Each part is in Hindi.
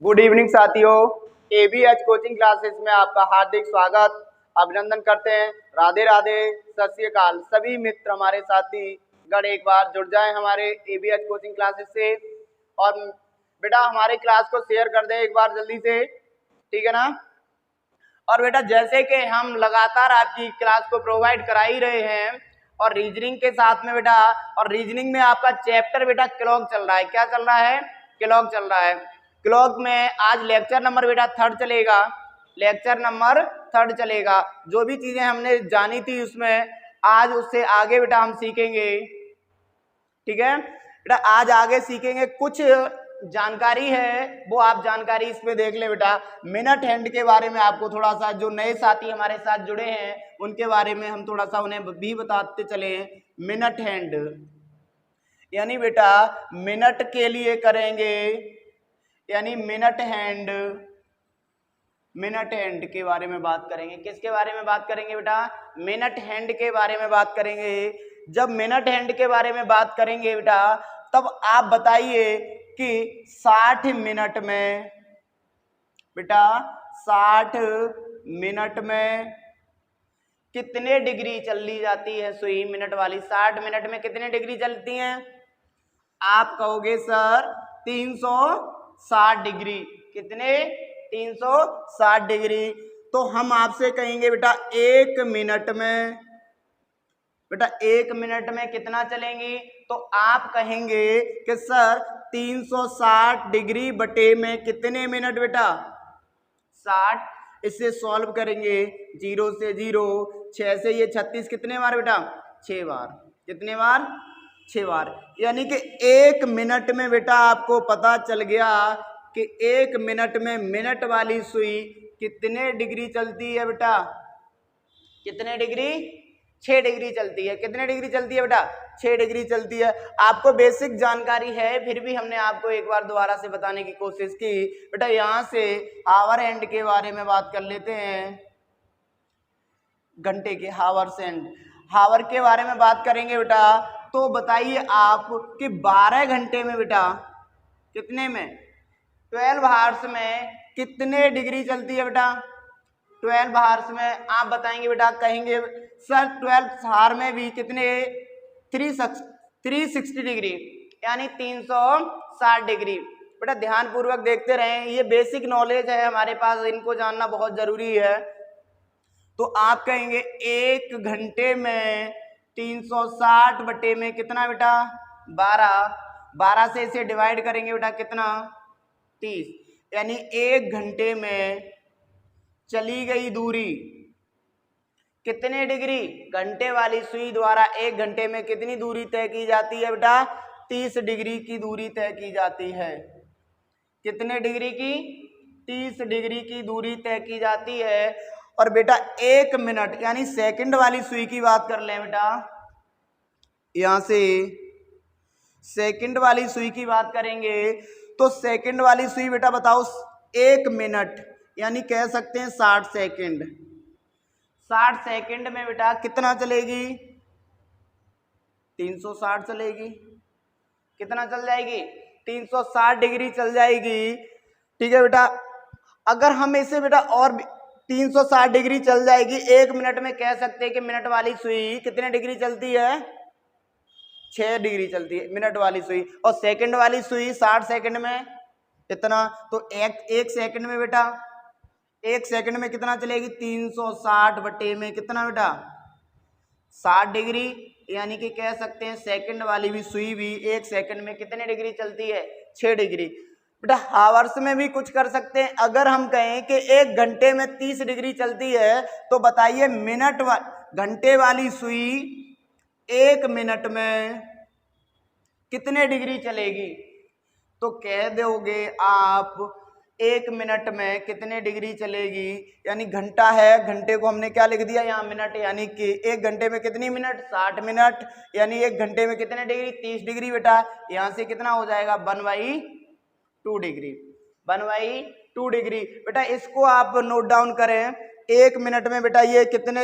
गुड इवनिंग साथियों। एबीएच कोचिंग क्लासेस में आपका हार्दिक स्वागत अभिनंदन करते हैं। राधे राधे, सत श्री अकाल। सभी मित्र हमारे साथी गण एक बार जुड़ जाएं हमारे एबीएच कोचिंग क्लासेस से, और बेटा हमारे क्लास को शेयर कर दें एक बार जल्दी से, ठीक है ना। और बेटा जैसे कि हम लगातार आपकी क्लास को प्रोवाइड करा ही रहे हैं, और रीजनिंग के साथ में बेटा, और रीजनिंग में आपका चैप्टर बेटा क्लॉक चल रहा है। क्या चल रहा है? क्लॉक चल रहा है। क्लॉक में आज लेक्चर नंबर बेटा 3 चलेगा। लेक्चर नंबर 3 चलेगा। जो भी चीजें हमने जानी थी उसमें आज उससे आगे बेटा हम सीखेंगे, ठीक है बेटा। आज आगे सीखेंगे, कुछ जानकारी है वो आप जानकारी इसमें देख ले बेटा। मिनट हैंड के बारे में आपको थोड़ा सा, जो नए साथी हमारे साथ जुड़े हैं उनके बारे में हम थोड़ा सा उन्हें भी बताते चले। मिनट हैंड यानी बेटा मिनट के लिए करेंगे, यानी मिनट हैंड, मिनट हैंड के बारे में बात करेंगे। किसके बारे में बात करेंगे बेटा? मिनट हैंड के बारे में बात करेंगे। जब मिनट हैंड के बारे में बात करेंगे बेटा, तब आप बताइए कि 60 मिनट में बेटा, 60 मिनट में कितने डिग्री चली जाती है सुई मिनट वाली? 60 मिनट में कितने डिग्री चलती हैं? आप कहोगे सर 360 डिग्री। कितने? 360 डिग्री। तो हम आपसे कहेंगे बेटा 1 मिनट में, बेटा 1 मिनट में कितना चलेंगी? तो आप कहेंगे कि सर 360 डिग्री बटे में कितने मिनट बेटा? 60। इससे सॉल्व करेंगे, 0 से 0, 6 से ये 36, कितने बार बेटा? 6 बार। कितने बार? 6 बार। यानी कि 1 मिनट में बेटा आपको पता चल गया कि 1 मिनट में मिनट वाली सुई कितने डिग्री चलती है बेटा? कितने डिग्री? 6 डिग्री चलती है। कितने डिग्री चलती है बेटा? 6 डिग्री चलती है। आपको बेसिक जानकारी है, फिर भी हमने आपको एक बार दोबारा से बताने की कोशिश की। बेटा यहां से आवर एंड के बारे में बात कर लेते हैं, घंटे के, हावर्स एंड। हावर के बारे में बात करेंगे बेटा, तो बताइए आप कि 12 घंटे में बेटा कितने में, 12 आवर्स में कितने डिग्री चलती है बेटा? 12 आवर्स में आप बताएंगे बेटा, कहेंगे सर 12 आवर में भी कितने, 360 डिग्री, यानी 360 डिग्री। बेटा ध्यान पूर्वक देखते रहें, ये बेसिक नॉलेज है हमारे पास, इनको जानना बहुत जरूरी है। तो आप कहेंगे 1 घंटे में 360 बटे में कितना बेटा? 12। 12 से इसे डिवाइड करेंगे बेटा, कितना? 30। यानी 1 घंटे में चली गई दूरी कितने डिग्री? घंटे वाली सुई द्वारा 1 घंटे में कितनी दूरी तय की जाती है बेटा? 30 डिग्री की दूरी तय की जाती है। कितने डिग्री की? 30 डिग्री की दूरी तय की जाती है। और बेटा 1 मिनट यानी सेकंड वाली सुई की बात कर लें बेटा, यहां से सेकंड वाली सुई की बात करेंगे, तो सेकंड वाली सुई बेटा बताओ 1 मिनट यानी कह सकते हैं 60 सेकंड। 60 सेकंड में बेटा कितना चलेगी? 360 चलेगी। कितना चल जाएगी? 360 डिग्री चल जाएगी, ठीक है बेटा। अगर हम इसे बेटा और 360 डिग्री चल जाएगी, 1 मिनट में कह सकते हैं कि मिनट वाली सुई कितने डिग्री चलती है? 6 डिग्री चलती है मिनट वाली सुई। और सेकंड वाली सुई 60 सेकंड में इतना, तो एक सेकंड में बेटा, 1 सेकंड में कितना चलेगी? 360 बटे में कितना बेटा? 60 डिग्री। यानी कि कह सकते हैं सेकंड वाली भी सुई भी 1 सेकंड में कितने डिग्री चलती है? 6 डिग्री। बेटा हावर्स में भी कुछ कर सकते हैं। अगर हम कहें कि 1 घंटे में 30 डिग्री चलती है, तो बताइए घंटे वाली सुई 1 मिनट में कितने डिग्री चलेगी? तो कह दोगे आप 1 मिनट में कितने डिग्री चलेगी, यानी घंटा है, घंटे को हमने क्या लिख दिया यहाँ? मिनट। यानी कि 1 घंटे में कितनी मिनट? 60 मिनट। यानी 1 घंटे में कितने डिग्री? 30 डिग्री बेटा। यहाँ से कितना हो जाएगा? 1/2 डिग्री। 1/2 डिग्री। बेटा इसको आप नोट डाउन करें। 1 मिनट में बेटा ये कितने,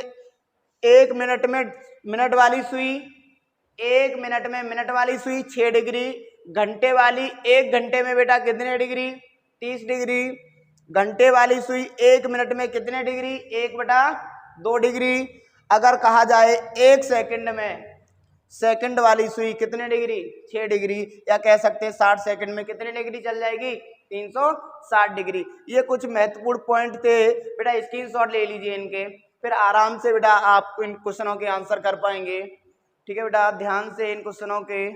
1 मिनट में मिनट वाली सुई, 1 मिनट में मिनट वाली सुई 6 डिग्री, घंटे वाली 1 घंटे में बेटा कितने डिग्री? 30 डिग्री। घंटे वाली सुई 1 मिनट में कितने डिग्री, 1/2 डिग्री। अगर कहा जाए 1 सेकंड में, सेकंड वाली सुई कितने डिग्री, 6 डिग्री। या कह सकते हैं 60 सेकंड में कितने डिग्री चल जाएगी, 360 डिग्री। ये कुछ महत्वपूर्ण पॉइंट थे बेटा, स्क्रीनशॉट ले लीजिए इनके, फिर आराम से बेटा आप इन क्वेश्चनों के आंसर कर पाएंगे। ठीक है बेटा, ध्यान से इन क्वेश्चनों के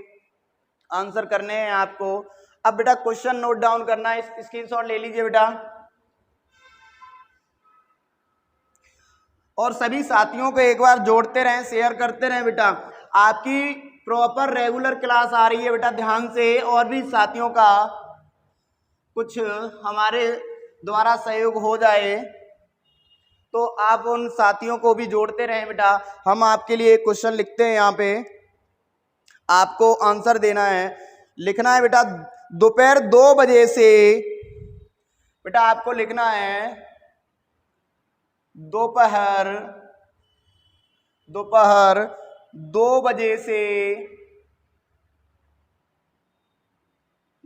आंसर करने हैं आपको। अब बेटा क्वेश्चन नोट डाउन करना है, स्क्रीनशॉट ले लीजिए बेटा, और सभी साथियों को एक बार जोड़ते रहें, शेयर करते रहें बेटा। आपकी प्रॉपर रेगुलर क्लास आ रही है बेटा, ध्यान से, और भी साथियों का कुछ हमारे द्वारा सहयोग हो जाए तो आप उन साथियों को भी जोड़ते रहें बेटा। हम आपके लिए क्वेश्चन लिखते हैं, यहाँ पे आपको आंसर देना है, लिखना है बेटा। दोपहर 2 बजे से बेटा आपको लिखना है दोपहर 2 बजे से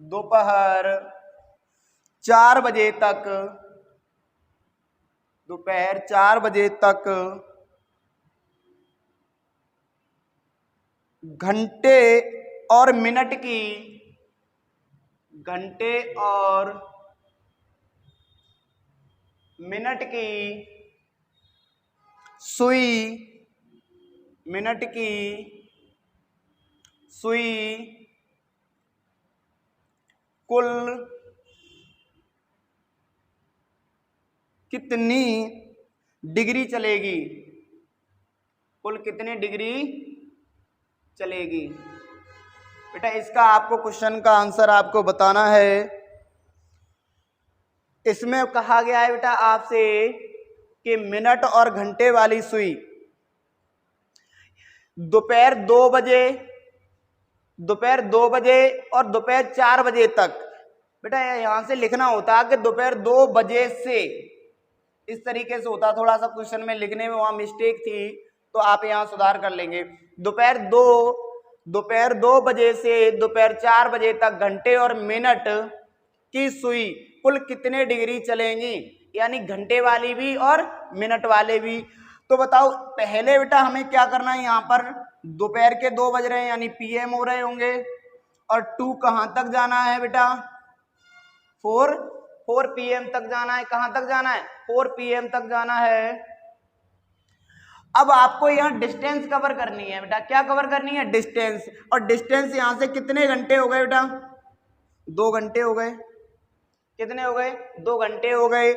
दोपहर 4 बजे तक, दोपहर 4 बजे तक घंटे और मिनट की, घंटे और मिनट की सुई, मिनट की सुई कुल कितनी डिग्री चलेगी, कुल कितने डिग्री चलेगी। बेटा इसका आपको क्वेश्चन का आंसर आपको बताना है। इसमें कहा गया है बेटा आपसे कि मिनट और घंटे वाली सुई दोपहर 2 बजे, दोपहर 2 बजे और दोपहर 4 बजे तक, बेटा यहां से लिखना होता है कि दोपहर 2 बजे से, इस तरीके से होता, थोड़ा सा क्वेश्चन में लिखने में वहां मिस्टेक थी तो आप यहां सुधार कर लेंगे। दोपहर 2 बजे से दोपहर 4 बजे तक घंटे और मिनट की सुई कुल कितने डिग्री चलेंगी, यानी घंटे वाली भी और मिनट वाले भी। तो बताओ पहले बेटा हमें क्या करना है, यहाँ पर दोपहर के 2 बज रहे हैं यानी पीएम हो रहे होंगे, और 2 कहां तक जाना है बेटा, 4 पीएम तक जाना है। कहां तक जाना है, 4 पीएम तक जाना है। अब आपको यहाँ डिस्टेंस कवर करनी है बेटा, क्या कवर करनी है, डिस्टेंस। और डिस्टेंस यहाँ से कितने घंटे हो गए बेटा, 2 घंटे हो गए। कितने हो गए, 2 घंटे हो गए,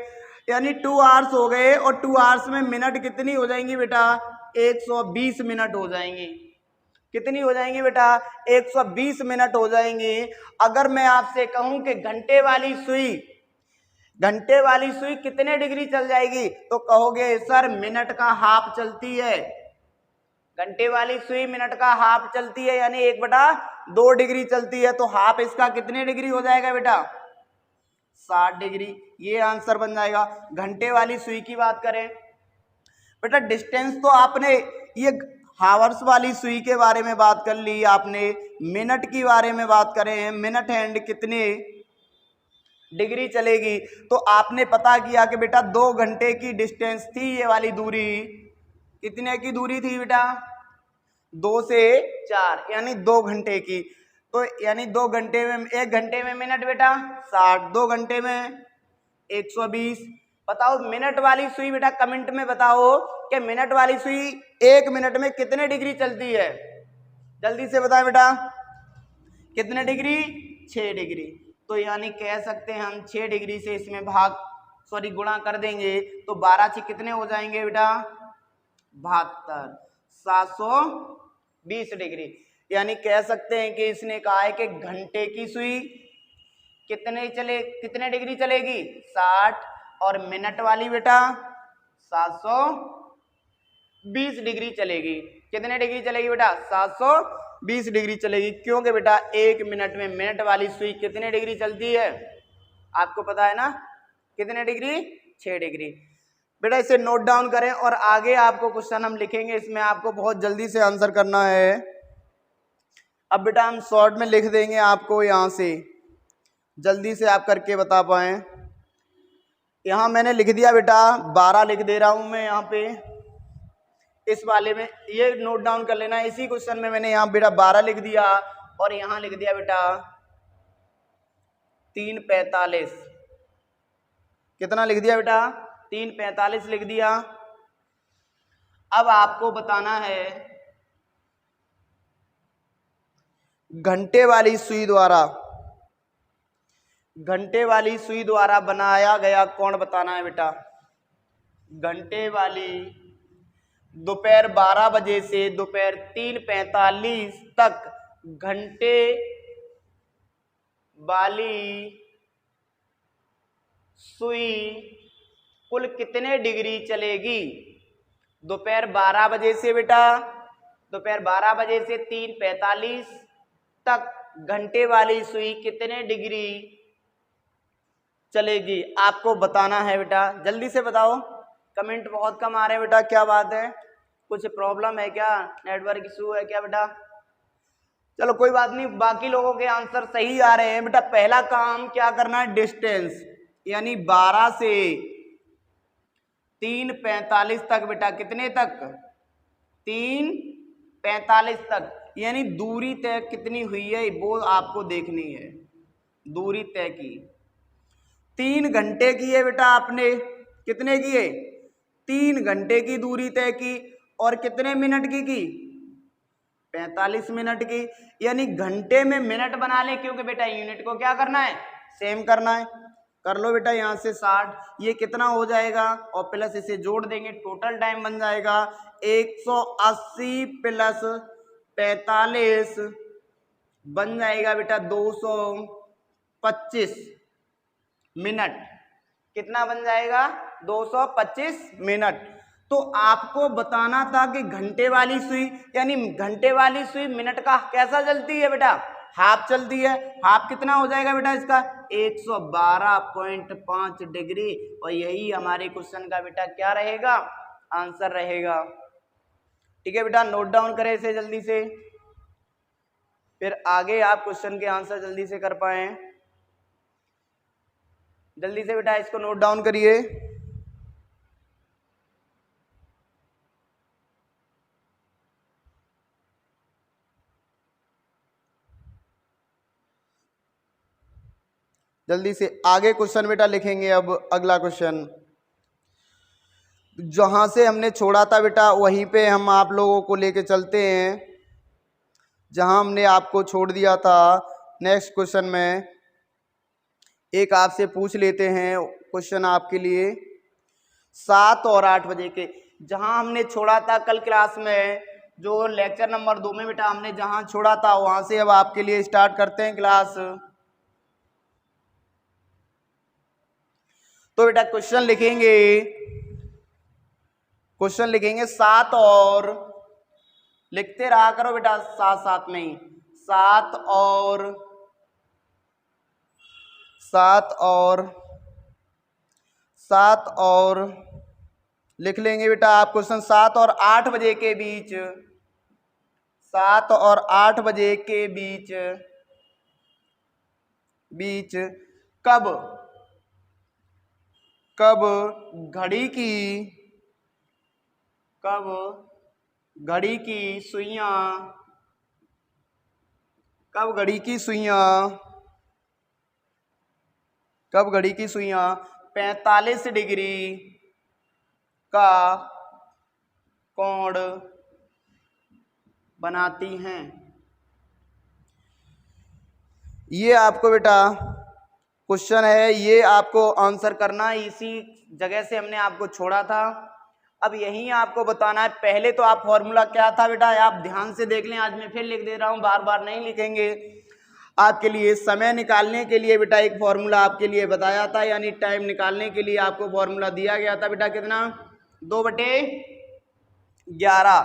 यानी 2 आवर्स हो गए। और 2 आवर्स में मिनट कितनी हो जाएंगी बेटा, 120 मिनट हो जाएंगी। कितनी हो जाएंगी बेटा, 120 मिनट हो जाएंगी। अगर मैं आपसे कहूं कि घंटे वाली सुई कितने डिग्री चल जाएगी, तो कहोगे सर मिनट का हाफ चलती है। घंटे वाली सुई मिनट का हाफ चलती है, यानी 1/2 डिग्री चलती है। तो हाफ इसका कितने डिग्री हो जाएगा बेटा, 60 डिग्री। ये आंसर बन जाएगा। घंटे वाली सुई की बात करें बेटा, डिस्टेंस तो आपने ये हावर्स वाली सुई के बारे में बात कर ली, आपने मिनट की बारे में बात करें, मिनट हैंड कितने डिग्री चलेगी। तो आपने पता किया कि बेटा 2 घंटे की डिस्टेंस थी, ये वाली दूरी कितने की दूरी थी बेटा, 2 से 4, यानी 2 घंटे की। तो यानी 2 घंटे में, 1 घंटे में मिनट बेटा 60, 2 घंटे में 120। बताओ मिनट वाली सुई बेटा, कमेंट में बताओ कि मिनट वाली सुई 1 मिनट में कितने डिग्री चलती है, जल्दी से बताएं बेटा, कितने डिग्री, 6 डिग्री। तो यानी कह सकते हैं हम 6 डिग्री से इसमें गुणा कर देंगे तो 12 से कितने हो जाएंगे बेटा, 72, 720 डिग्री। यानी कह सकते हैं कि इसने कहा है कि घंटे की सुई कितने डिग्री चलेगी, 60, और मिनट वाली बेटा 720 डिग्री चलेगी। कितने डिग्री चलेगी बेटा, 720 डिग्री चलेगी। क्योंकि बेटा 1 मिनट में मिनट वाली सुई कितने डिग्री चलती है, आपको पता है ना, कितने डिग्री, 6 डिग्री। बेटा इसे नोट डाउन करें और आगे आपको क्वेश्चन हम लिखेंगे, इसमें आपको बहुत जल्दी से आंसर करना है। अब बेटा हम शॉर्ट में लिख देंगे आपको यहाँ से, जल्दी से आप करके बता पाए। यहाँ मैंने लिख दिया बेटा 12 लिख दे रहा हूँ मैं यहाँ पे इस वाले में, ये नोट डाउन कर लेना। इसी क्वेश्चन में मैंने यहाँ बेटा 12 लिख दिया और यहाँ लिख दिया बेटा 3:45। कितना लिख दिया बेटा? 3:45 लिख दिया। अब आपको बताना है घंटे वाली सुई द्वारा बनाया गया कोण बताना है बेटा। घंटे वाली दोपहर 12 बजे से दोपहर 3:45 तक घंटे वाली सुई कुल कितने डिग्री चलेगी? दोपहर 12 बजे से बेटा, दोपहर 12 बजे से 3:45 तक घंटे वाली सुई कितने डिग्री चलेगी, आपको बताना है बेटा। जल्दी से बताओ, कमेंट बहुत कम आ रहे हैं बेटा, क्या बात है? कुछ प्रॉब्लम है क्या? नेटवर्क इशू है क्या बेटा? चलो कोई बात नहीं, बाकी लोगों के आंसर सही आ रहे हैं बेटा। पहला काम क्या करना है? डिस्टेंस, यानी 12 से 3:45 तक बेटा, कितने तक? 3:45 तक, यानी दूरी तय कितनी हुई है वो आपको देखनी है। दूरी तय की 3 घंटे की है बेटा, आपने कितने की है? 3 घंटे की दूरी तय की और कितने मिनट की? 45 मिनट की, यानी घंटे में मिनट बना ले, क्योंकि बेटा यूनिट को क्या करना है? सेम करना है। कर लो बेटा, यहाँ से 60, ये कितना हो जाएगा और प्लस इसे जोड़ देंगे, टोटल टाइम बन जाएगा 180 प्लस 45 बन जाएगा बेटा 225 मिनट। कितना बन जाएगा? 225 मिनट। तो आपको बताना था कि घंटे वाली सुई, यानी घंटे वाली सुई मिनट का कैसा चलती है बेटा? हाफ चलती है। हाफ कितना हो जाएगा बेटा इसका? 112.5 डिग्री। और यही हमारे क्वेश्चन का बेटा क्या रहेगा? आंसर रहेगा। ठीक है बेटा, नोट डाउन करें इसे जल्दी से, फिर आगे आप क्वेश्चन के आंसर जल्दी से कर पाए। जल्दी से बेटा इसको नोट डाउन करिए। जल्दी से आगे क्वेश्चन बेटा लिखेंगे। अब अगला क्वेश्चन जहां से हमने छोड़ा था बेटा वहीं पे हम आप लोगों को लेके चलते हैं जहां हमने आपको छोड़ दिया था। नेक्स्ट क्वेश्चन में एक आपसे पूछ लेते हैं क्वेश्चन आपके लिए 7 और 8 बजे के, जहां हमने छोड़ा था कल क्लास में, जो लेक्चर नंबर 2 में बेटा हमने जहां छोड़ा था वहां से अब आपके लिए स्टार्ट करते हैं क्लास। तो बेटा क्वेश्चन लिखेंगे 7 और, लिखते रहा करो बेटा साथ साथ में ही, 7 और लिख लेंगे बेटा आप क्वेश्चन 7 और 8 बजे के बीच, 7 और 8 बजे के बीच कब घड़ी की सुइयां 45 डिग्री का कोण बनाती हैं। ये आपको बेटा क्वेश्चन है, ये आपको आंसर करना है। इसी जगह से हमने आपको छोड़ा था, अब यही आपको बताना है। पहले तो आप फॉर्मूला क्या था बेटा आप ध्यान से देख लें, आज मैं फिर लिख दे रहा हूं, बार बार नहीं लिखेंगे। आपके लिए समय निकालने के लिए बेटा एक फॉर्मूला आपके लिए बताया था, यानी टाइम निकालने के लिए आपको फॉर्मूला दिया गया था बेटा, कितना? 2/11,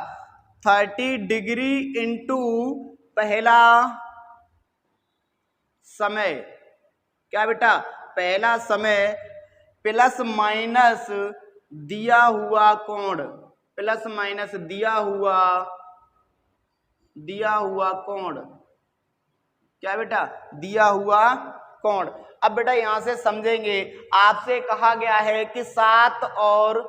30 डिग्री इंटू पहला समय, क्या बेटा? पहला समय प्लस माइनस दिया हुआ कोण, प्लस माइनस दिया हुआ कोण, क्या बेटा? दिया हुआ कोण। अब बेटा यहां से समझेंगे, आपसे कहा गया है कि 7 और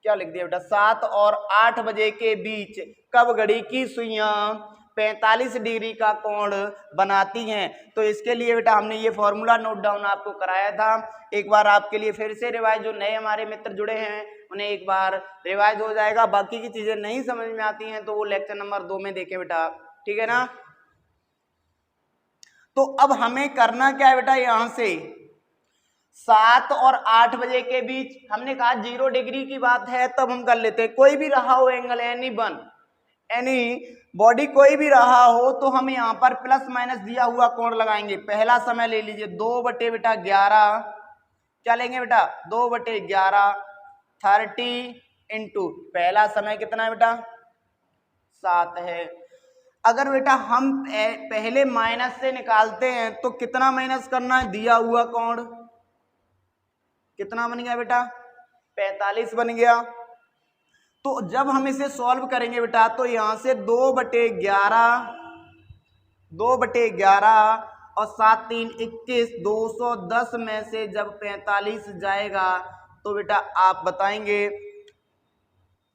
क्या लिख दिया बेटा, 7 और 8 बजे के बीच कब घड़ी की सुइयां 45 डिग्री का कोण बनाती हैं। तो इसके लिए बेटा हमने ये फॉर्मूला नोट डाउन आपको कराया था। एक बार आपके लिए फिर से रिवाइज, जो नए हमारे मित्र जुड़े हैं उन्हें एक बार रिवाइज हो जाएगा। बाकी की चीजें नहीं समझ में आती हैं तो वो लेक्चर नंबर 2 में देखें बेटा, ठीक है ना। तो अब हमें करना क्या है बेटा, यहां से 7 और 8 बजे के बीच, हमने कहा 0 डिग्री की बात है तब हम कर लेते हैं, कोई भी रहा हो एंगल, एनी बॉडी कोई भी रहा हो तो हम यहां पर प्लस माइनस दिया हुआ कोण लगाएंगे। पहला समय ले लीजिए 2/11, क्या लेंगे बेटा 2/11, 30 इंटू पहला समय कितना है बेटा 7 है। अगर बेटा हम पहले माइनस से निकालते हैं तो कितना माइनस करना है, दिया हुआ कोण कितना बन गया बेटा 45 बन गया। तो जब हम इसे सॉल्व करेंगे बेटा तो यहां से 2/11 और 7 3 21, 210 में से जब 45 जाएगा तो बेटा आप बताएंगे,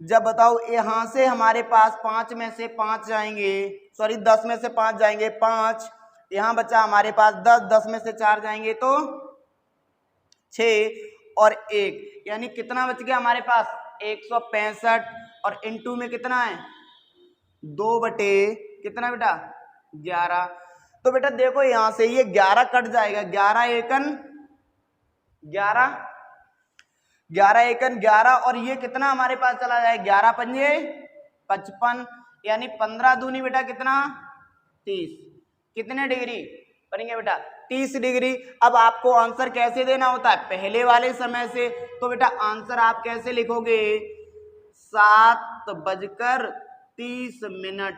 जब बताओ यहां से हमारे पास 5 में से 5 जाएंगे, सॉरी 10 में से 5 जाएंगे 5, यहां बचा हमारे पास 10, 10 में से 4 जाएंगे तो 6 और 1, यानी कितना बच गया हमारे पास 165, और इनटू में कितना है 2/, कितना बेटा 11। तो बेटा देखो यहां से ये 11 कट जाएगा, 11 एकन 11, 11 एकन 11, और ये कितना हमारे पास चला जाए 11 पंजे 55, यानी 15 दूनी बेटा कितना 30, कितने डिग्री बनेंगे बेटा 30 डिग्री। अब आपको आंसर कैसे देना होता है, पहले वाले समय से, तो बेटा आंसर आप कैसे लिखोगे 7:30,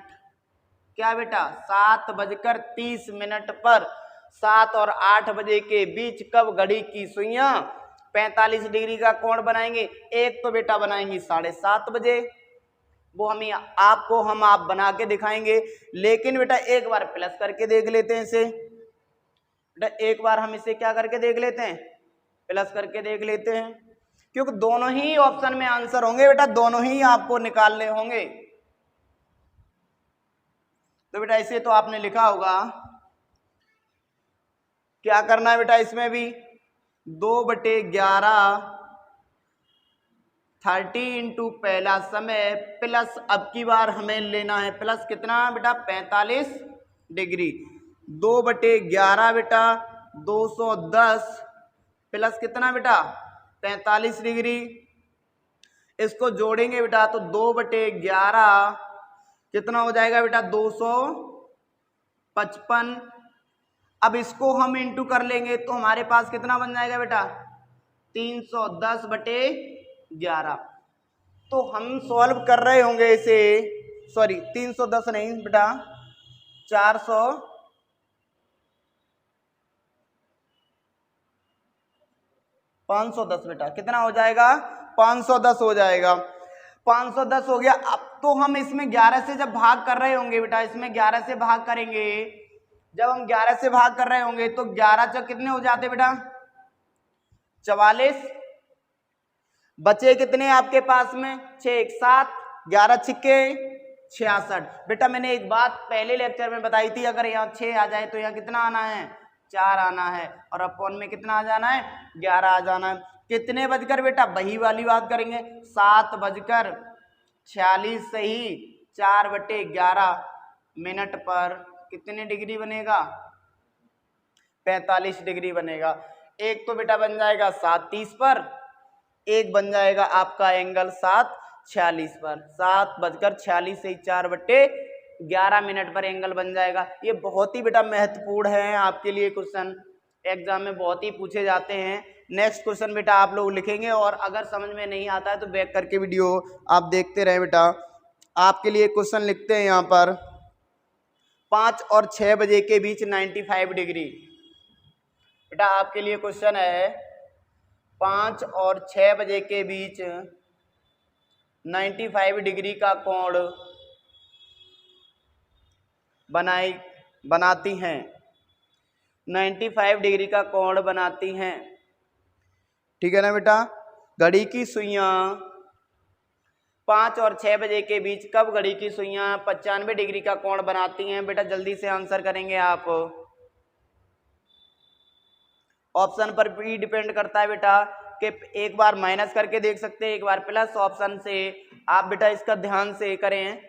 क्या बेटा 7:30 पर 7 और 8 बजे के बीच कब घड़ी की सुइयां 45 डिग्री का कोण बनाएंगे। एक तो बेटा बनाएंगे 7:30 बजे, वो हम आप बना के दिखाएंगे, लेकिन बेटा एक बार प्लस करके देख लेते हैं इसे, बेटा एक बार हम इसे क्या करके देख लेते हैं, प्लस करके देख लेते हैं, क्योंकि दोनों ही ऑप्शन में आंसर होंगे बेटा, दोनों ही आपको निकालने होंगे। तो बेटा इसे तो आपने लिखा होगा, क्या करना है बेटा इसमें भी 2/11, 30 इंटू पहला समय प्लस, अब की बार हमें लेना है प्लस कितना बेटा 45 डिग्री, 2/11 बेटा 210 प्लस कितना बेटा 45 डिग्री, इसको जोड़ेंगे बेटा तो 2/11 कितना हो जाएगा बेटा 255। अब इसको हम इंटू कर लेंगे तो हमारे पास कितना बन जाएगा बेटा 310/11। तो हम सॉल्व कर रहे होंगे इसे, सॉरी 310 नहीं बेटा 510 बेटा, कितना हो जाएगा 510 हो जाएगा, 510 हो गया। अब तो हम इसमें 11 से जब भाग कर रहे होंगे बेटा, इसमें 11 से भाग करेंगे, जब हम 11 से भाग कर रहे होंगे तो 11 चौक कितने हो जाते बेटा 44, बचे कितने आपके पास में 6 7, 11 छिक्के 66। बेटा मैंने एक बात पहले लेक्चर में बताई थी, अगर यहाँ 6 आ जाए तो यहाँ कितना आना है 4 आना है, और अपॉन में कितना आ जाना है 11 आ जाना है। कितने बजकर बेटा वही वाली बात करेंगे 7:46 सही 4/11 मिनट पर कितने डिग्री बनेगा 45 डिग्री बनेगा। एक तो बेटा बन जाएगा 7:30 पर, एक बन जाएगा आपका एंगल 7:46 पर, 7:46 से 4/11 मिनट पर एंगल बन जाएगा। ये बहुत ही बेटा महत्वपूर्ण है आपके लिए, क्वेश्चन एग्जाम में बहुत ही पूछे जाते हैं। नेक्स्ट क्वेश्चन बेटा आप लोग लिखेंगे, और अगर समझ में नहीं आता है तो बैक करके वीडियो आप देखते रहे बेटा। आपके लिए क्वेश्चन लिखते हैं यहाँ पर 5 और 6 बजे के बीच 95 डिग्री। बेटा आपके लिए क्वेश्चन है 5 और 6 बजे के बीच 95 डिग्री का कोण बनाती हैं। 95 डिग्री का कोण बनाती हैं। ठीक है ना बेटा। घड़ी की सुइयां 5 और 6 बजे के बीच कब घड़ी की सुइयां 95 डिग्री का कोण बनाती हैं? बेटा जल्दी से आंसर करेंगे आप। ऑप्शन पर भी डिपेंड करता है बेटा, कि एक बार माइनस करके देख सकते हैं, एक बार प्लस। ऑप्शन से आप बेटा इसका ध्यान से करें।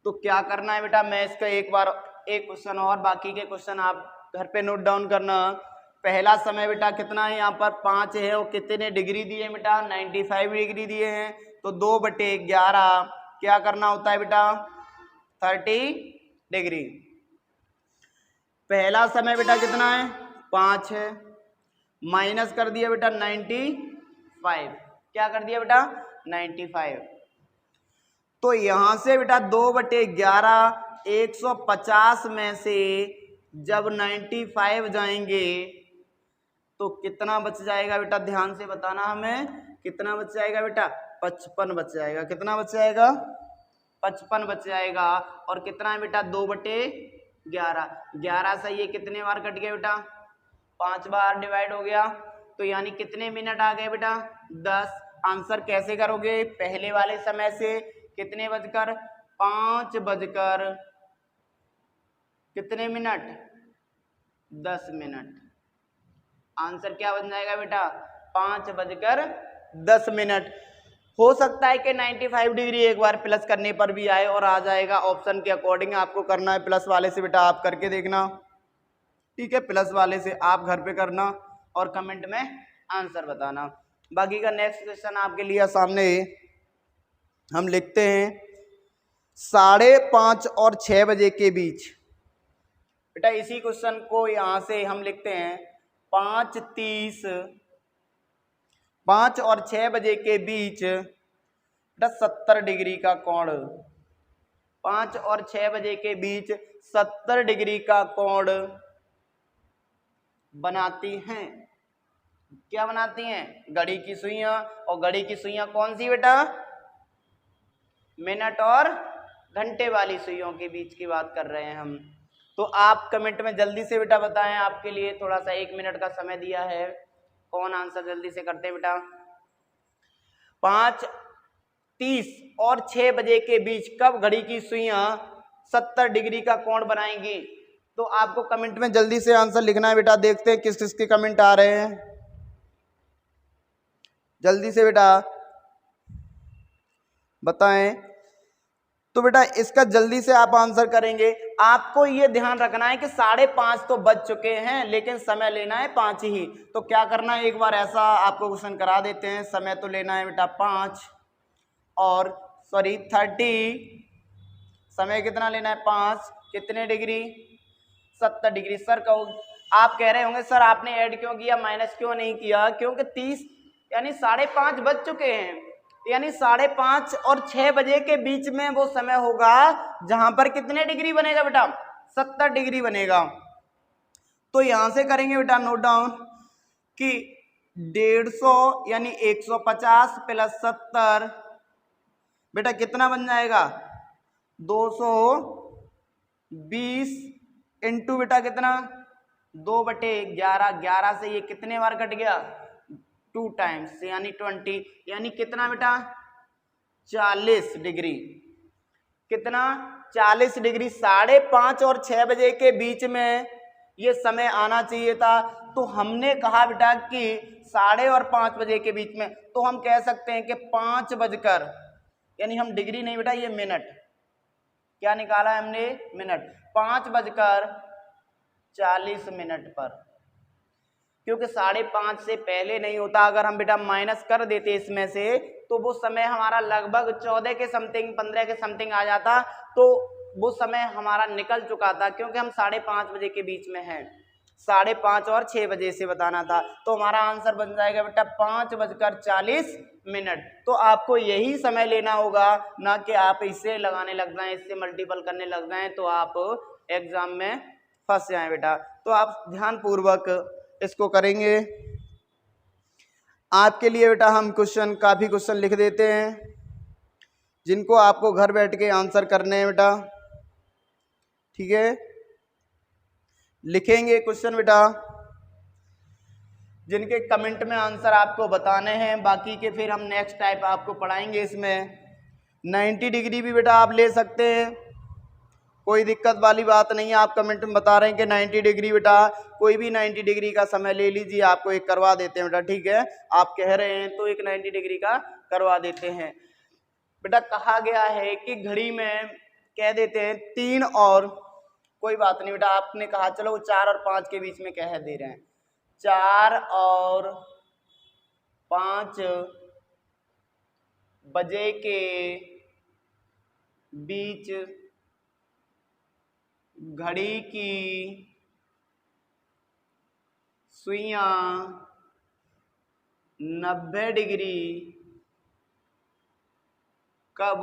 तो क्या करना है बेटा, मैं इसका एक बार एक क्वेश्चन और, बाकी के क्वेश्चन आप घर पे नोट डाउन करना। पहला समय बेटा कितना है, यहाँ पर 5 है, और कितने डिग्री दिए बेटा 95 डिग्री दिए हैं, तो 2/11 क्या करना होता है बेटा 30 डिग्री। पहला समय बेटा कितना है 5 है, माइनस कर दिया बेटा 95, क्या कर दिया बेटा 95। तो यहां से बेटा 2/11 150 में से जब 95 जाएंगे तो कितना बच जाएगा बेटा, ध्यान से बताना हमें, कितना बच जाएगा बेटा 55 बच जाएगा। कितना बच जाएगा 55 बच जाएगा। और कितना है बेटा 2/11, 11 से ये कितने बार कट गया बेटा 5 बार डिवाइड हो गया, तो यानी कितने मिनट आ गए बेटा 10। आंसर कैसे करोगे, पहले वाले समय से कितने बजकर 5 बजकर कितने मिनट 10 मिनट। आंसर क्या बन जाएगा बेटा 5 बजकर 10 मिनट। हो सकता है कि 95 डिग्री एक बार प्लस करने पर भी आए और आ जाएगा। ऑप्शन के अकॉर्डिंग आपको करना है। प्लस वाले से बेटा आप करके देखना, ठीक है, प्लस वाले से आप घर पे करना और कमेंट में आंसर बताना। बाकी का नेक्स्ट क्वेश्चन आपके लिए सामने हम लिखते हैं 5:30 और 6 बजे के बीच। बेटा इसी क्वेश्चन को यहां से हम लिखते हैं 5:30, 5 और 6 बजे के बीच बेटा 70 डिग्री का कोण, 5 और 6 बजे के बीच 70 डिग्री का कोण बनाती हैं। क्या बनाती हैं, घड़ी की सुइयां। और घड़ी की सुइयां कौन सी बेटा, मिनट और घंटे वाली सुइयों के बीच की बात कर रहे हैं हम। तो आप कमेंट में जल्दी से बेटा बताएं, आपके लिए थोड़ा सा 1 मिनट का समय दिया है, कौन आंसर जल्दी से करते बेटा। 5:30 और 6 बजे के बीच कब घड़ी की सुइयां 70 डिग्री का कोण बनाएंगी। तो आपको कमेंट में जल्दी से आंसर लिखना है बेटा। देखते हैं किस किसके कमेंट आ रहे हैं, जल्दी से बेटा बताएं। तो बेटा इसका जल्दी से आप आंसर करेंगे। आपको ये ध्यान रखना है कि 5:30 तो बज चुके हैं, लेकिन समय लेना है 5 ही। तो क्या करना है, एक बार ऐसा आपको क्वेश्चन करा देते हैं। समय तो लेना है बेटा 5 और 30, समय कितना लेना है 5, कितने डिग्री 70 डिग्री। सर कहो, आप कह रहे होंगे सर आपने ऐड क्यों किया, माइनस क्यों नहीं किया, क्योंकि 30 यानी 5:30 बज चुके हैं, यानी 5:30 और 6 बजे के बीच में वो समय होगा जहां पर कितने डिग्री बनेगा बेटा 70 डिग्री बनेगा। तो यहां से करेंगे बेटा नोट डाउन कि 150 यानी 150 प्लस 70 बेटा कितना बन जाएगा 220 इंटू बेटा कितना 2/11, 11 से ये कितने बार कट गया 2 टाइम्स यानी 20, यानी कितना बेटा 40 डिग्री। कितना 40 डिग्री। 5:30 और 6 बजे के बीच में ये समय आना चाहिए था। तो हमने कहा बेटा कि 5:30 और 5 बजे के बीच में, तो हम कह सकते हैं कि 5 बजकर, यानी हम डिग्री नहीं बेटा ये मिनट, क्या निकाला है हमने मिनट, 5 बजकर 40 मिनट पर, क्योंकि 5:30 से पहले नहीं होता। अगर हम बेटा माइनस कर देते इसमें से तो वो समय हमारा लगभग 14 के समथिंग 15 के समथिंग आ जाता, तो वो समय हमारा निकल चुका था, क्योंकि हम 5:30 बजे के बीच में हैं। 5:30 और 6 बजे से बताना था, तो हमारा आंसर बन जाएगा बेटा 5 बजकर 40 मिनट। तो आपको यही समय लेना होगा, ना कि आप इससे लगाने लग जाएं, इससे मल्टीपल करने लग जाएं, तो आप एग्जाम में फंस जाएं बेटा। तो आप ध्यान पूर्वक इसको करेंगे। आपके लिए बेटा हम काफ़ी क्वेश्चन लिख देते हैं, जिनको आपको घर बैठ के आंसर करने हैं बेटा, ठीक है। लिखेंगे क्वेश्चन बेटा, जिनके कमेंट में आंसर आपको बताने हैं, बाकी के फिर हम नेक्स्ट टाइप आपको पढ़ाएंगे। इसमें 90 डिग्री भी बेटा आप ले सकते हैं, कोई दिक्कत वाली बात नहीं है। आप कमेंट में बता रहे हैं कि 90 डिग्री बेटा, कोई भी 90 डिग्री का समय ले लीजिए, आपको एक करवा देते हैं बेटा, ठीक है। आप कह रहे हैं तो एक 90 डिग्री का करवा देते हैं बेटा। कहा गया है कि घड़ी में कह देते हैं 3 और, कोई बात नहीं बेटा, आपने कहा चलो 4 और 5 के बीच में कह दे रहे हैं, 4 और 5 बजे के बीच घड़ी की सुइयां 90 डिग्री कब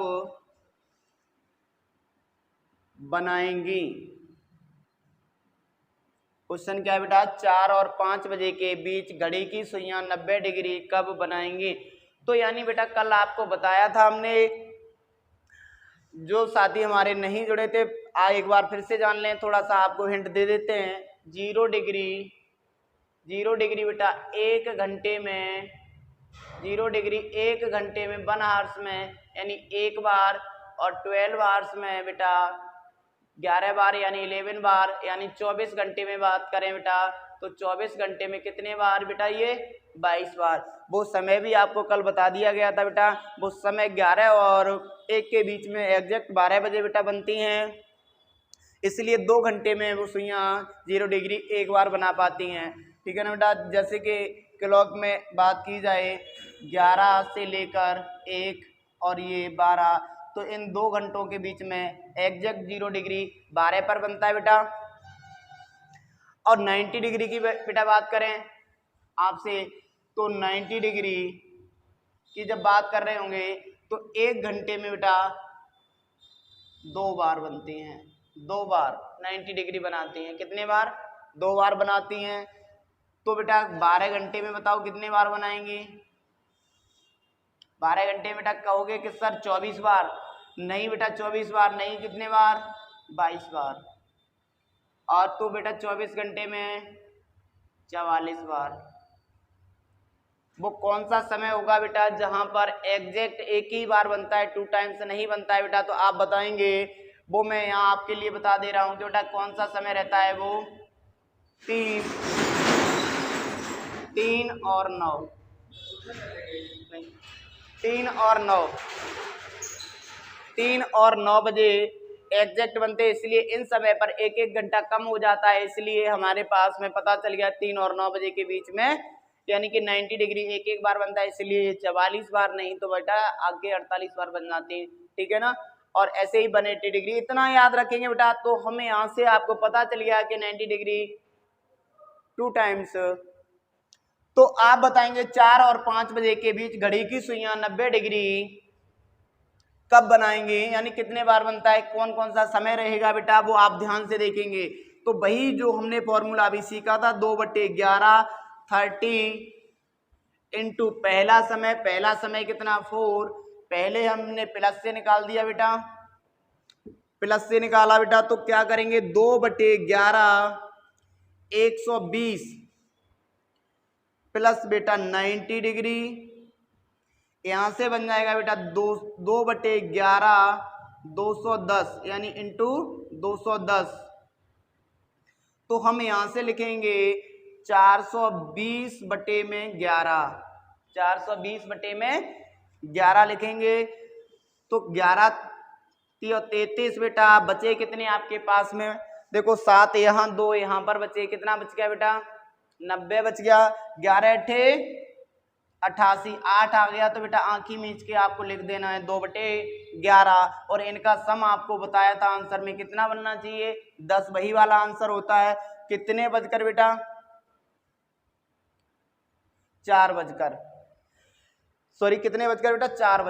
बनाएंगी। क्वेश्चन क्या है बेटा, 4 और 5 बजे के बीच घड़ी की सुइयां 90 डिग्री कब बनाएंगी। तो यानी बेटा कल आपको बताया था हमने, जो साथी हमारे नहीं जुड़े थे एक बार फिर से जान लें, थोड़ा सा आपको हिंट दे देते हैं। 0 डिग्री बेटा 1 घंटे में, 0 डिग्री 1 घंटे में 1 आवर्स में यानी 1 बार, और 12 आवर्स में बेटा 11 बार यानी 11 बार, यानी 24 घंटे में बात करें बेटा तो 24 घंटे में कितने बार बेटा, ये 22 बार। वो समय भी आपको कल बता दिया गया था बेटा, वो समय 11 और 1 के बीच में एग्जैक्ट 12 बजे बेटा बनती हैं, इसलिए 2 घंटे में वो सुइयां 0 डिग्री 1 बार बना पाती हैं, ठीक है ना बेटा। जैसे कि क्लॉक में बात की जाए 11 से लेकर 1 और ये 12, तो इन 2 घंटों के बीच में एग्जैक्ट 0 डिग्री 12 पर बनता है बेटा। और 90 डिग्री की बेटा बात करें आपसे, तो 90 डिग्री की जब बात कर रहे होंगे तो 1 घंटे में बेटा 2 बार बनती हैं, 2 बार 90 डिग्री बनाती हैं। कितने बार, 2 बार बनाती हैं। तो बेटा 12 घंटे में बताओ कितने बार बनाएंगे। 12 घंटे में बेटा कहोगे कि सर 24 बार, नहीं बेटा 24 बार नहीं, कितने बार, 22 बार। और तो बेटा 24 घंटे में 44 बार। वो कौन सा समय होगा बेटा जहां पर एग्जैक्ट एक ही बार बनता है, 2 टाइम्स नहीं बनता है बेटा, तो आप बताएंगे। वो मैं यहाँ आपके लिए बता दे रहा हूँ कि बेटा कौन सा समय रहता है, वो 3 और 9, 3 और 9 बजे एग्जैक्ट बनते हैं, इसलिए इन समय पर 1-1 घंटा कम हो जाता है, इसलिए हमारे पास में पता चल गया 3 और 9 बजे के बीच में, यानी कि 90 डिग्री 1-1 बार बनता है, इसलिए 44 बार नहीं तो बेटा आगे 48 बार बन जाती है, ठीक है ना। और ऐसे ही 180 डिग्री, इतना याद रखेंगे बेटा तो हमें यहाँ से आपको पता चल गया कि 90 डिग्री 2 टाइम्स। तो आप बताएंगे 4 और 5 बजे के बीच घड़ी की सुइयां 90 डिग्री कब बनाएंगे, यानी कितने बार बनता है, कौन कौन सा समय रहेगा बेटा, वो आप ध्यान से देखेंगे। तो वही जो हमने फॉर्मूला अभी सीखा था, 2/11 30 इंटू पहला समय कितना 4, पहले हमने प्लस से निकाल दिया बेटा, प्लस से निकाला बेटा, तो क्या करेंगे 2/11 120 प्लस बेटा 90 डिग्री, यहां से बन जाएगा बेटा 2/11 210 यानी इंटू 210। तो हम यहां से लिखेंगे 420/11, 420/11 लिखेंगे। तो 11 33 बेटा, बचे कितने आपके पास में, देखो 7 यहाँ 2 यहाँ पर बचे, कितना बच गया बेटा 90 बच गया। 11 अठे 88, 8 आ गया तो बेटा आंखी मींच के आपको लिख देना है 2/11, और इनका सम आपको बताया था आंसर में कितना बनना चाहिए 10, वही वाला आंसर होता है। कितने बजकर बेटा 4 बजकर, सॉरी कितने बजकर बेटा 4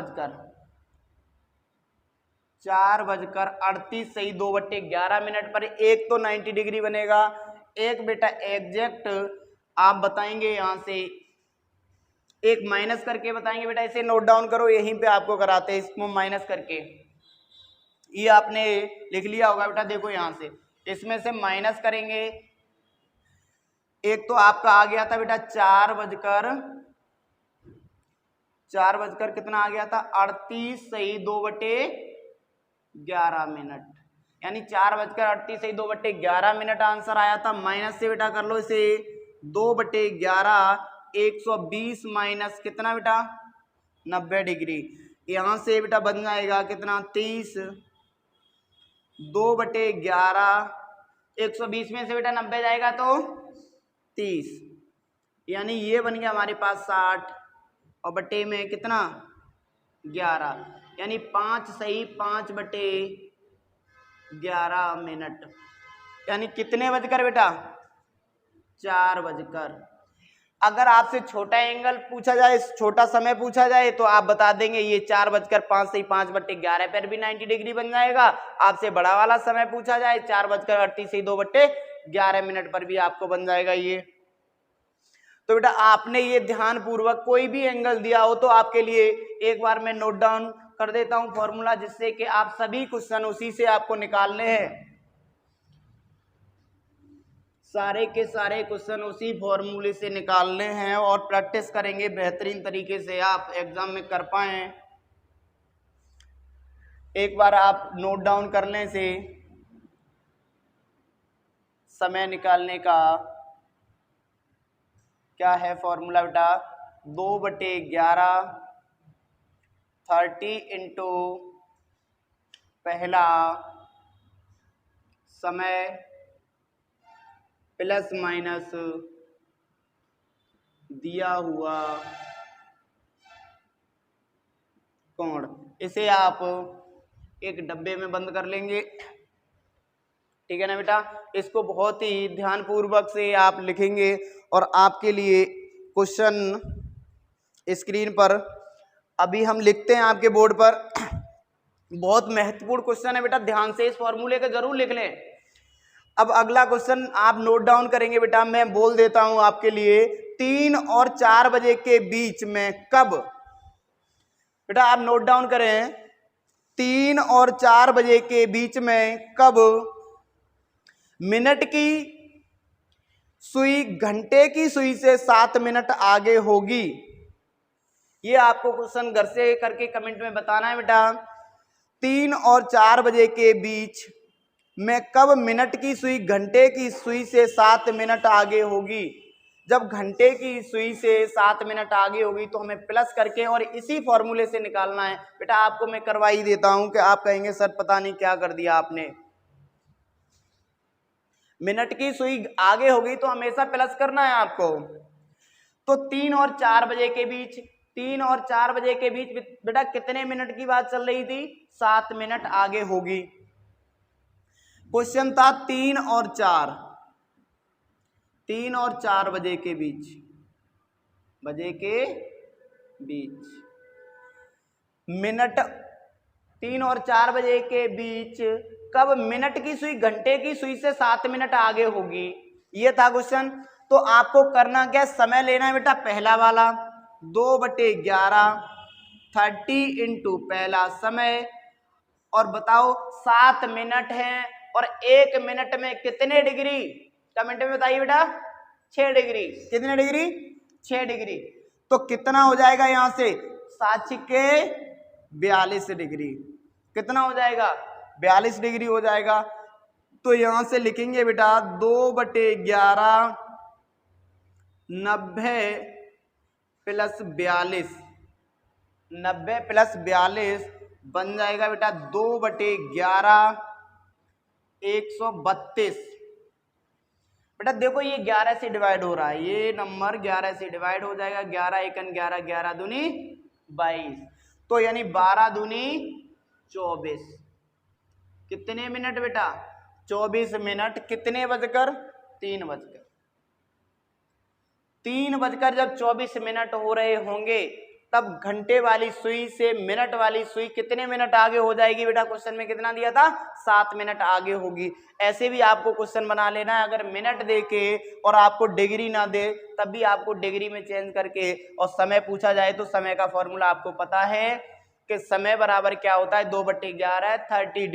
बजकर 38 सही, 2/11 मिनट पर एक तो 90 डिग्री बनेगा, एक बेटा एग्जैक्ट आप बताएंगे यहां से, एक माइनस करके बताएंगे बेटा, इसे नोट डाउन करो, यहीं पे आपको कराते हैं इसको माइनस करके, ये आपने लिख लिया होगा बेटा। देखो यहां से इसमें से माइनस करेंगे एक तो आपका आ गया था बेटा 4 बजकर कितना आ गया था 38 सही 2/11 यानी 4 बजकर 38 सही 2/11 आंसर आया था। माइनस से बेटा कर लो इसे 2/11 120 माइनस कितना बेटा 90 डिग्री। यहां से बेटा बन जाएगा कितना 30 2/11 120 में से बेटा 90 जाएगा तो 30 यानी ये बन गया हमारे पास 60 और बटे में कितना 11 यानी 5 सही 5/11 यानी कितने बजकर बेटा 4 बजकर। अगर आपसे छोटा एंगल पूछा जाए छोटा समय पूछा जाए तो आप बता देंगे ये 4:05 सही 5/11 पर भी 90 डिग्री बन जाएगा। आपसे बड़ा वाला समय पूछा जाए 4:38 सही 2/11 पर भी आपको बन जाएगा ये। तो बेटा आपने ये ध्यान पूर्वक कोई भी एंगल दिया हो तो आपके लिए एक बार मैं नोट डाउन कर देता हूं फॉर्मूला, जिससे कि आप सभी क्वेश्चन उसी से आपको निकालने हैं। सारे के सारे क्वेश्चन उसी फॉर्मूले से निकालने हैं और प्रैक्टिस करेंगे बेहतरीन तरीके से आप एग्जाम में कर पाए। एक बार आप नोट डाउन कर लें से समय निकालने का क्या है फॉर्मूला बेटा 2/11 30 इंटू पहला समय प्लस माइनस दिया हुआ कोण। इसे आप एक डब्बे में बंद कर लेंगे, ठीक है ना बेटा। इसको बहुत ही ध्यानपूर्वक से आप लिखेंगे और आपके लिए क्वेश्चन स्क्रीन पर अभी हम लिखते हैं आपके बोर्ड पर। बहुत महत्वपूर्ण क्वेश्चन है बेटा, ध्यान से इस फॉर्मूले को जरूर लिख लें। अब अगला क्वेश्चन आप नोट डाउन करेंगे बेटा, मैं बोल देता हूं आपके लिए 3 और 4 बजे के बीच में कब। बेटा आप नोट डाउन करें 3 और 4 बजे के बीच में कब मिनट की सुई घंटे की सुई से 7 मिनट आगे होगी। ये आपको क्वेश्चन घर से करके कमेंट में बताना है बेटा। 3 और 4 बजे के बीच में कब मिनट की सुई घंटे की सुई से 7 मिनट आगे होगी। जब घंटे की सुई से 7 मिनट आगे होगी तो हमें प्लस करके और इसी फॉर्मूले से निकालना है। बेटा आपको मैं करवा ही देता हूं कि आप कहेंगे सर पता नहीं क्या कर दिया आपने। मिनट की सुई आगे होगी तो हमेशा प्लस करना है आपको। तो 3 और 4 बजे के बीच 3 और 4 बजे के बीच बेटा कितने मिनट की बात चल रही थी 7 मिनट आगे होगी। क्वेश्चन था 3 और 4 बजे के बीच मिनट 3 और 4 बजे के बीच कब मिनट की सुई घंटे की सुई से 7 मिनट आगे होगी, ये था क्वेश्चन। तो आपको करना क्या, समय लेना है बेटा पहला वाला 2/11 30 इंटू पहला समय और बताओ 7 मिनट है और 1 मिनट में कितने डिग्री, कमेंट में बताइए बेटा 6 डिग्री। कितने डिग्री 6 डिग्री। तो कितना हो जाएगा यहां से 7 के 42 डिग्री। कितना हो जाएगा 42 डिग्री हो जाएगा। तो यहां से लिखेंगे बेटा 2/11 90 प्लस 42 90 प्लस 42 बन जाएगा बेटा 2/11 132। बेटा देखो ये 11 से डिवाइड हो रहा है, ये नंबर 11 से डिवाइड हो जाएगा। 11 एकन 11 11 दूनी 22 तो यानी 12 दूनी 24। कितने मिनट बेटा 24 मिनट। कितने बजकर 3 बजकर 3 बजकर जब 24 मिनट हो रहे होंगे तब घंटे वाली सुई से मिनट वाली सुई कितने मिनट आगे हो जाएगी बेटा। क्वेश्चन में कितना दिया था 7 मिनट आगे होगी। ऐसे भी आपको क्वेश्चन बना लेना है, अगर मिनट दे के और आपको डिग्री ना दे तब भी आपको डिग्री में चेंज करके और समय पूछा जाए तो समय का फॉर्मूला आपको पता है कि समय बराबर क्या होता है 2/11 30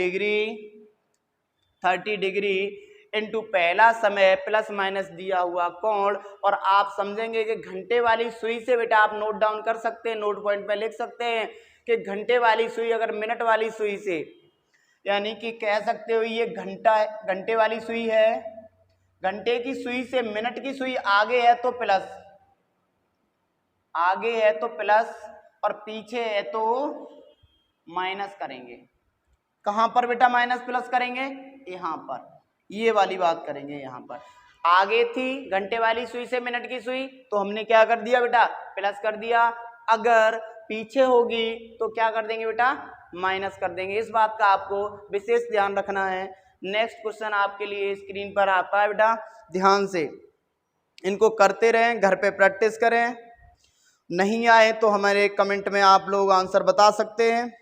डिग्री इनटू पहला समय प्लस माइनस दिया हुआ कोण। और आप समझेंगे कि घंटे वाली सुई से बेटा आप नोट डाउन कर सकते हैं, नोट पॉइंट में लिख सकते हैं कि घंटे वाली सुई अगर मिनट वाली सुई से, यानी कि कह सकते हो ये घंटे वाली सुई है, घंटे की सुई से मिनट की सुई आगे है तो प्लस, आगे है तो प्लस और पीछे है तो माइनस करेंगे। कहां पर बेटा माइनस प्लस करेंगे? यहां पर, ये वाली बात करेंगे। यहां पर आगे थी घंटे वाली सुई से मिनट की सुई, तो हमने क्या कर दिया बेटा? प्लस कर दिया। अगर पीछे होगी तो क्या कर देंगे बेटा? माइनस कर देंगे। इस बात का आपको विशेष ध्यान रखना है। नेक्स्ट क्वेश्चन आपके लिए स्क्रीन पर आता है बेटा, ध्यान से इनको करते रहें, घर पे प्रैक्टिस करें। नहीं आए तो हमारे कमेंट में आप लोग आंसर बता सकते हैं।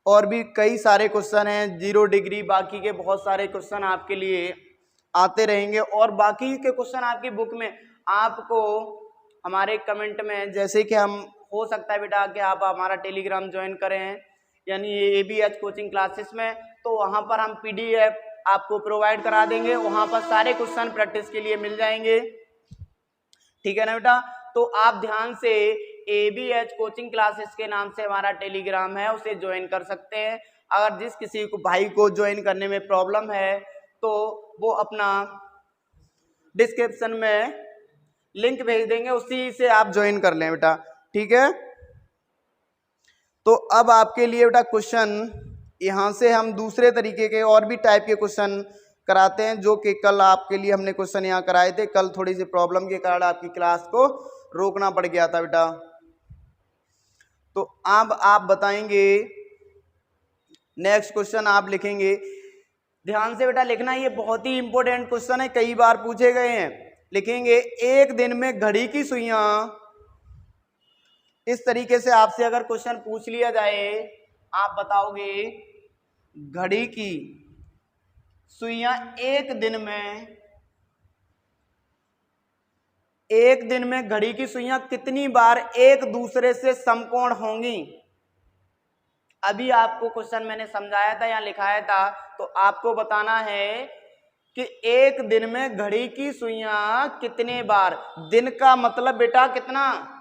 और भी कई सारे क्वेश्चन हैं, 0 डिग्री, बाकी के बहुत सारे क्वेश्चन आपके लिए आते रहेंगे। और बाकी के क्वेश्चन आपकी बुक में आपको हमारे कमेंट में, जैसे कि हम हो सकता है बेटा कि आप हमारा टेलीग्राम ज्वाइन करें, यानी ABH कोचिंग क्लासेस में, तो वहाँ पर हम PDF आपको प्रोवाइड करा देंगे। वहाँ पर सारे क्वेश्चन प्रैक्टिस के लिए मिल जाएंगे, ठीक है ना बेटा? तो आप ध्यान से ABH कोचिंग क्लासेस के नाम से हमारा टेलीग्राम है, उसे ज्वाइन कर सकते हैं। अगर जिस किसी को भाई को ज्वाइन करने में प्रॉब्लम है तो वो अपना डिस्क्रिप्शन में लिंक भेज देंगे, उसी से आप ज्वाइन कर लें बेटा, ठीक है? तो अब आपके लिए बेटा क्वेश्चन यहाँ से हम दूसरे तरीके के और भी टाइप के क्वेश्चन कराते हैं, जो कि कल आपके लिए हमने क्वेश्चन यहाँ कराए थे। कल थोड़ी सी प्रॉब्लम के कारण आपकी क्लास को रोकना पड़ गया था बेटा। तो अब आप बताएंगे, नेक्स्ट क्वेश्चन आप लिखेंगे, ध्यान से बेटा लिखना, ये बहुत ही इंपॉर्टेंट क्वेश्चन है, कई बार पूछे गए हैं। लिखेंगे, एक दिन में घड़ी की सुइयां, इस तरीके से आपसे अगर क्वेश्चन पूछ लिया जाए, आप बताओगे घड़ी की सुइयां एक दिन में घड़ी की सुइयां कितनी बार एक दूसरे से समकोण होंगी? अभी आपको क्वेश्चन मैंने समझाया था या लिखाया था, तो आपको बताना है कि एक दिन में घड़ी की सुइयां कितने बार, दिन का मतलब बेटा कितना,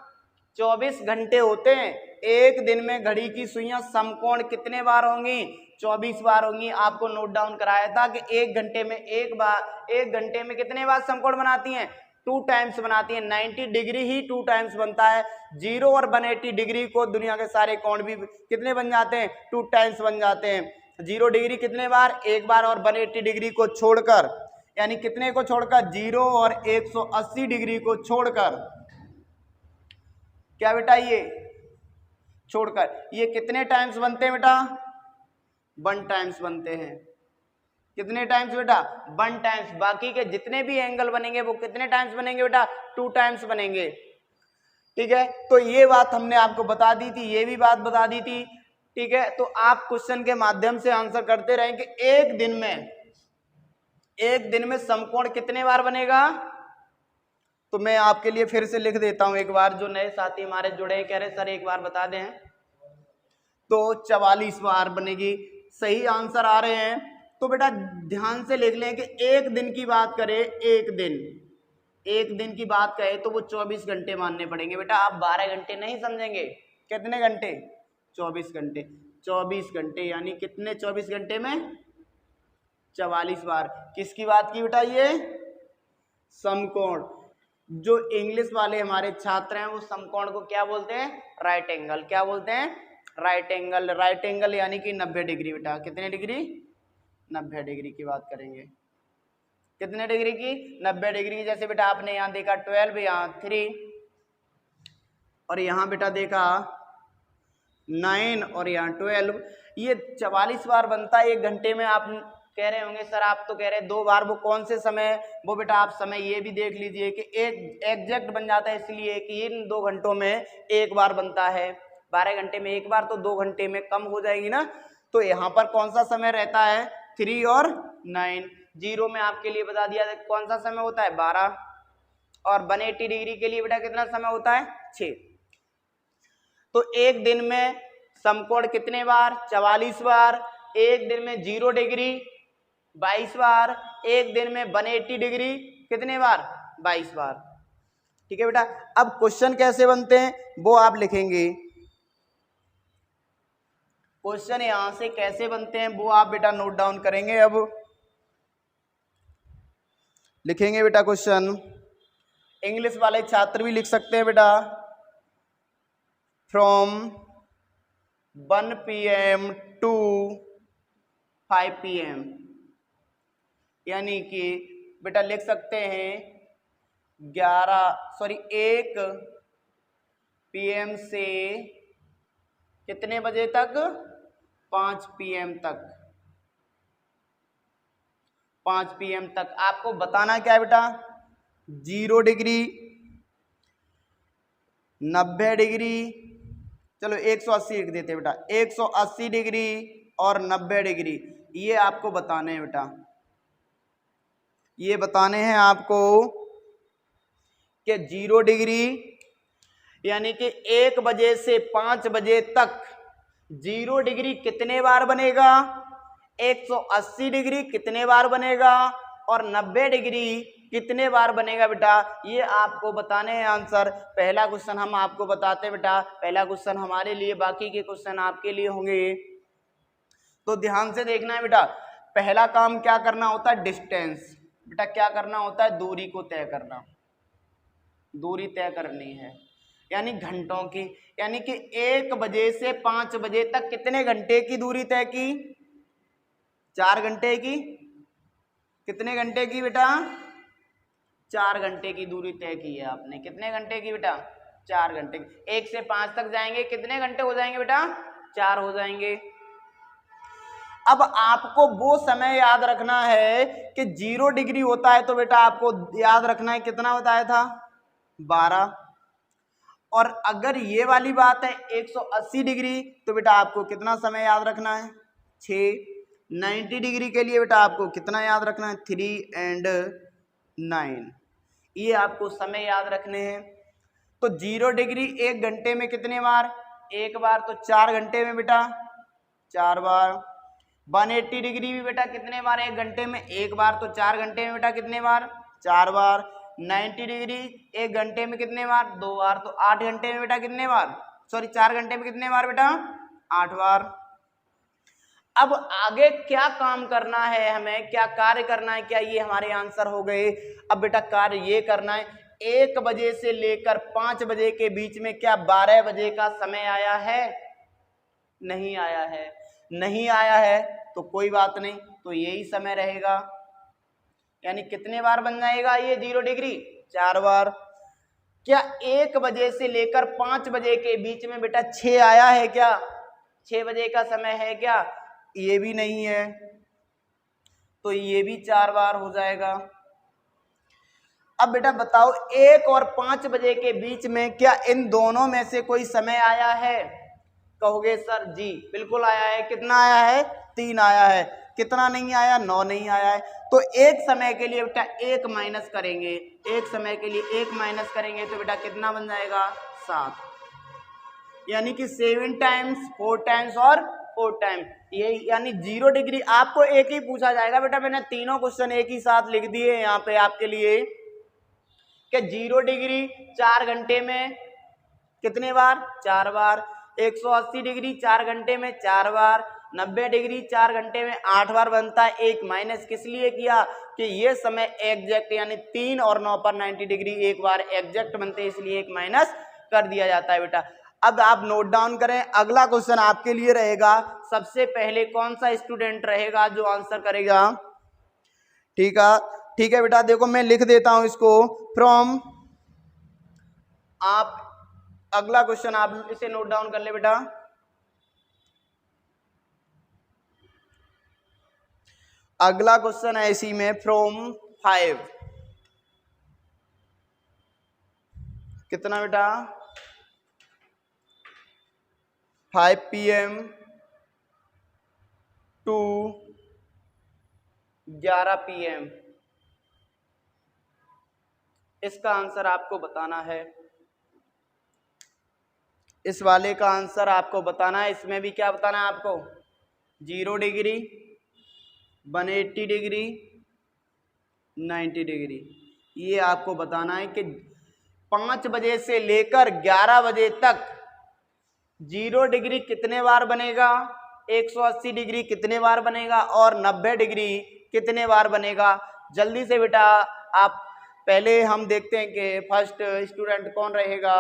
24 घंटे होते हैं। एक दिन में घड़ी की सुइयां समकोण कितने बार होंगी? 24 बार होंगी। आपको नोट डाउन कराया था कि एक घंटे में एक बार, एक घंटे में कितने बार समकोण बनाती हैं? 2 टाइम्स बनाती हैं। 90 डिग्री ही 2 टाइम्स बनता है। 0 और 180 डिग्री को दुनिया के सारे कोण भी कितने बन जाते हैं? 2 टाइम्स बन जाते हैं। 0 डिग्री कितने बार? एक बार। और 180 डिग्री को छोड़कर, यानी कितने को छोड़कर? 0 और 180 डिग्री को छोड़कर, क्या बेटा ये छोड़कर, ये कितने टाइम्स बनते हैं बेटा? 1 टाइम्स बनते हैं। कितने टाइम्स बेटा? 1 टाइम्स। बाकी के जितने भी एंगल बनेंगे वो कितने टाइम्स बनेंगे बेटा? 2 टाइम्स बनेंगे, ठीक है? तो ये बात हमने आपको बता दी थी, ये भी बात बता दी थी, ठीक है? तो आप क्वेश्चन के माध्यम से आंसर करते रहें कि एक दिन में समकोण कितने बार बनेगा। तो मैं आपके लिए फिर से लिख देता हूं एक बार, जो नए साथी हमारे जुड़े कह रहे सर एक बार बता दें, तो 44 बार बनेगी। सही आंसर आ रहे हैं। तो बेटा ध्यान से लिख लें कि एक दिन की बात करें, एक दिन की बात करें तो वो 24 घंटे मानने पड़ेंगे बेटा। आप 12 घंटे नहीं समझेंगे। कितने घंटे? 24 घंटे। 24 घंटे यानी कितने? 24 घंटे में 44 बार। किसकी बात की बेटा? ये समकोण। जो इंग्लिश वाले हमारे छात्र हैं वो समकोण को क्या बोलते हैं? Right angle. क्या बोलते हैं? Right angle. राइट एंगल यानी कि 90 डिग्री बेटा। कितने डिग्री? 90 डिग्री की बात करेंगे। कितने डिग्री की? 90 डिग्री की। जैसे बेटा आपने यहाँ देखा 12, यहाँ 3, और यहाँ बेटा देखा 9 और यहाँ 12। ये 44 बार बनता है एक घंटे में। आप कह रहे होंगे सर आप तो कह रहे 2 बार, वो कौन से समय? वो बेटा आप समय ये भी देख लीजिए कि एक एग्जैक्ट बन जाता है, इसलिए कि इन 2 घंटों में एक बार बनता है। 12 घंटे में एक बार, तो 2 घंटे में कम हो जाएगी ना। तो यहाँ पर कौन सा समय रहता है? 3 और 9। 0 में आपके लिए बता दिया कौन सा समय होता है? 12। और 180 डिग्री के लिए बेटा कितना समय होता है? 6। तो एक दिन में समकोण कितने बार? 44 बार। एक दिन में 0 डिग्री 22 बार। एक दिन में 180 डिग्री कितने बार? 22 बार। ठीक है बेटा। अब क्वेश्चन कैसे बनते हैं वो आप लिखेंगे। क्वेश्चन यहां से कैसे बनते हैं वो आप बेटा नोट डाउन करेंगे। अब लिखेंगे बेटा क्वेश्चन। इंग्लिश वाले छात्र भी लिख सकते हैं बेटा। फ्रॉम 1 PM टू 5 PM, यानी कि बेटा लिख सकते हैं 1 PM से कितने बजे तक? 5 PM तक। 5 PM तक आपको बताना क्या है बेटा? 0 डिग्री, 90 डिग्री, चलो 180 लिख देते बेटा। 180 डिग्री और 90 डिग्री ये आपको बताने हैं बेटा। ये बताने हैं आपको कि 0 डिग्री यानी कि 1 बजे से 5 बजे तक 0 डिग्री कितने बार बनेगा, 180 डिग्री कितने बार बनेगा और 90 डिग्री कितने बार बनेगा बेटा, ये आपको बताने हैं आंसर। पहला क्वेश्चन हम आपको बताते हैं बेटा। पहला क्वेश्चन हमारे लिए, बाकी के क्वेश्चन आपके लिए होंगे। तो ध्यान से देखना है बेटा। पहला काम क्या करना होता है? डिस्टेंस। बेटा क्या करना होता है? दूरी को तय करना। दूरी तय करनी है यानी घंटों की। यानी कि 1 बजे से 5 बजे तक कितने घंटे की दूरी तय की? 4 घंटे की। कितने घंटे की बेटा? 4 घंटे की दूरी तय की है आपने। कितने घंटे की बेटा? 4 घंटे की। 1 से 5 तक जाएंगे कितने घंटे हो जाएंगे बेटा? 4 हो जाएंगे। अब आपको वो समय याद रखना है कि 0 डिग्री होता है तो बेटा आपको याद रखना है कितना बताया था? 12। और अगर ये वाली बात है 180 डिग्री तो बेटा आपको कितना समय याद रखना है? 6। 90 डिग्री के लिए बेटा आपको कितना याद रखना है? 3 and 9। ये आपको समय याद रखने हैं। तो 0 डिग्री 1 घंटे में कितने बार? 1 बार। तो 4 घंटे में बेटा 4 बार। 180 डिग्री भी बेटा कितने बार? 1 घंटे में 1 बार। तो 4 घंटे में बेटा कितने बार? 4 बार। 90 डिग्री 1 घंटे में कितने बार? 2 बार। तो 8 घंटे में बेटा कितने बार? 4 घंटे में कितने बार बेटा? 8 बार। अब आगे क्या काम करना है हमें, क्या कार्य करना है? क्या ये हमारे आंसर हो गए? अब बेटा कार्य ये करना है 1 बजे से लेकर 5 बजे के बीच में क्या 12 बजे का समय आया है? नहीं आया है। नहीं आया है तो कोई बात नहीं, तो यही समय रहेगा। यानी कितने बार बन जाएगा ये 0 डिग्री? 4 बार। क्या 1 बजे से लेकर 5 बजे के बीच में बेटा 6 आया है क्या? 6 बजे का समय है क्या? ये भी नहीं है, तो ये भी 4 बार हो जाएगा। अब बेटा बताओ 1 और 5 बजे के बीच में क्या इन दोनों में से कोई समय आया है? कहोगे सर जी बिल्कुल आया है। कितना आया है? 3 आया है। कितना नहीं आया? 9 नहीं आया है। तो एक समय के लिए बेटा 1 माइनस करेंगे। एक समय के लिए 1 माइनस करेंगे तो बेटा कितना बन जाएगा? 7। यानी कि 7 टाइम्स 4 टाइम्स और 4 टाइम। ये यानी 0 डिग्री आपको एक ही पूछा जाएगा बेटा। मैंने तीनों क्वेश्चन एक ही साथ लिख दिए यहाँ पे आपके लिए कि 0 डिग्री 4 घंटे में कितने बार? 4 बार। 180 डिग्री 4 घंटे में 4 बार। 90 डिग्री 4 घंटे में 8 बार बनता है। 1 माइनस किस लिए किया कि ये समय एग्जैक्ट यानी 3 और 9 पर 90 डिग्री एक बार एग्जैक्ट बनते हैं, इसलिए 1 माइनस कर दिया जाता है बेटा। अब आप नोट डाउन करें। अगला क्वेश्चन आपके लिए रहेगा। सबसे पहले कौन सा स्टूडेंट रहेगा जो आंसर करेगा? ठीक है बेटा, देखो मैं लिख देता हूं इसको। फ्रॉम, आप अगला क्वेश्चन आप इसे नोट डाउन कर ले बेटा। अगला क्वेश्चन है इसी में फ्रॉम 5, कितना बेटा? 5 PM टू 11 PM। इसका आंसर आपको बताना है। इस वाले का आंसर आपको बताना है। इसमें भी क्या बताना है आपको? 0 डिग्री 180 डिग्री, 90 डिग्री। ये आपको बताना है कि 5 बजे से लेकर 11 बजे तक 0 डिग्री कितने बार बनेगा, 180 डिग्री कितने बार बनेगा और 90 डिग्री कितने बार बनेगा। जल्दी से बेटा आप, पहले हम देखते हैं कि फर्स्ट स्टूडेंट कौन रहेगा।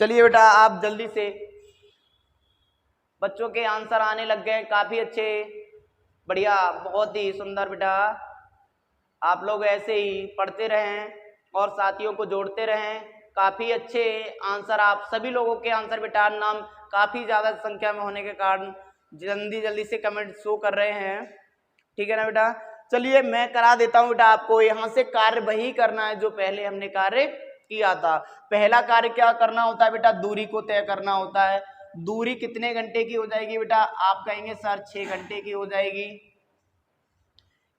चलिए बेटा आप जल्दी से, बच्चों के आंसर आने लग गए, काफी अच्छे, बढ़िया, बहुत ही सुंदर बेटा। आप लोग ऐसे ही पढ़ते रहें और साथियों को जोड़ते रहें। काफी अच्छे आंसर, आप सभी लोगों के आंसर बेटा, नाम काफी ज्यादा संख्या में होने के कारण जल्दी जल्दी से कमेंट शो कर रहे हैं, ठीक है ना बेटा। चलिए मैं करा देता हूं बेटा आपको, यहाँ से कार्य वही करना है जो पहले हमने कार्य किया था। पहला कार्य क्या करना होता है बेटा, दूरी को तय करना होता है। दूरी कितने घंटे की हो जाएगी बेटा, आप कहेंगे सर 6 घंटे की हो जाएगी।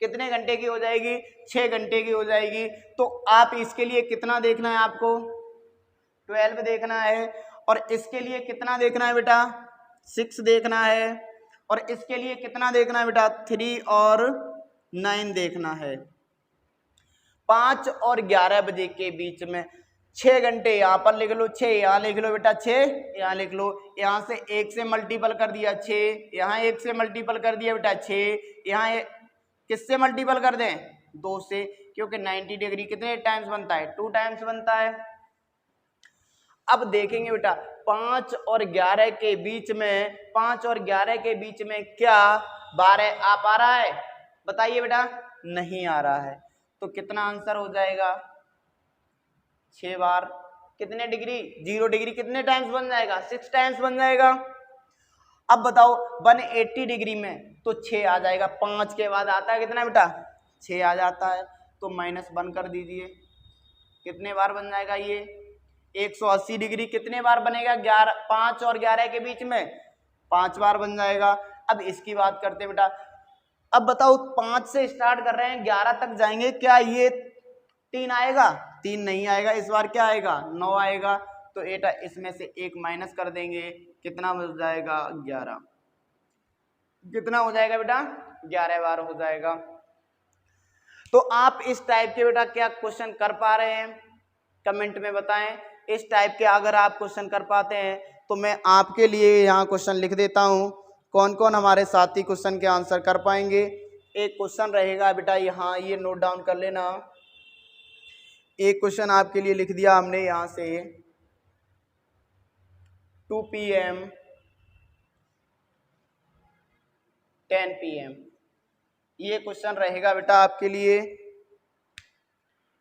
कितने घंटे की हो जाएगी, 6 घंटे की हो जाएगी। तो आप इसके लिए कितना देखना है आपको, 12 देखना है, और इसके लिए कितना देखना है बेटा, 6 देखना है, और इसके लिए कितना देखना है बेटा, 3 और 9 देखना है। 5 और 11 बजे के बीच में 6 घंटे, यहाँ पर लिख लो 6, यहाँ लिख लो बेटा 6, यहाँ लिख लो, यहाँ से 1 से मल्टीपल कर दिया 6, यहाँ 1 से मल्टीपल कर दिया बेटा 6, यहाँ किससे मल्टीपल कर दें, 2 से, क्योंकि 90 डिग्री कितने टाइम्स बनता है, 2 टाइम्स बनता है। अब देखेंगे बेटा 5 और 11 के बीच में, 5 और 11 के बीच में क्या 12 आ पा रहा है, बताइए बेटा, नहीं आ रहा है। तो कितना आंसर हो जाएगा, 6 बार। कितने डिग्री, 0 डिग्री कितने टाइम्स बन जाएगा, 6 टाइम्स बन जाएगा। अब बताओ 180 डिग्री में तो 6 आ जाएगा, 5 के बाद आता है कितना बेटा, 6 आ जाता है, तो -1 कर दीजिए, कितने बार बन जाएगा ये, 180 डिग्री कितने बार बनेगा, 5 और 11 के बीच में 5 बार बन जाएगा। अब इसकी बात करते हैं बेटा, अब बताओ 5 से स्टार्ट कर रहे हैं, 11 तक जाएंगे, क्या ये 3 आएगा, 3 नहीं आएगा, इस बार क्या आएगा, 9 आएगा। तो बेटा इसमें से 1 माइनस कर देंगे, कितना हो जाएगा, 11। कितना हो जाएगा बेटा, 11 बार हो जाएगा। तो आप इस टाइप के बेटा क्या क्वेश्चन कर पा रहे हैं, कमेंट में बताएं। इस टाइप के अगर आप क्वेश्चन कर पाते हैं तो मैं आपके लिए यहाँ क्वेश्चन लिख देता हूँ, कौन कौन हमारे साथी क्वेश्चन के आंसर कर पाएंगे। एक क्वेश्चन रहेगा बेटा यहाँ, ये नोट डाउन कर लेना। एक क्वेश्चन आपके लिए लिख दिया हमने यहाँ से, 2 PM 10 PM, ये क्वेश्चन रहेगा बेटा आपके लिए।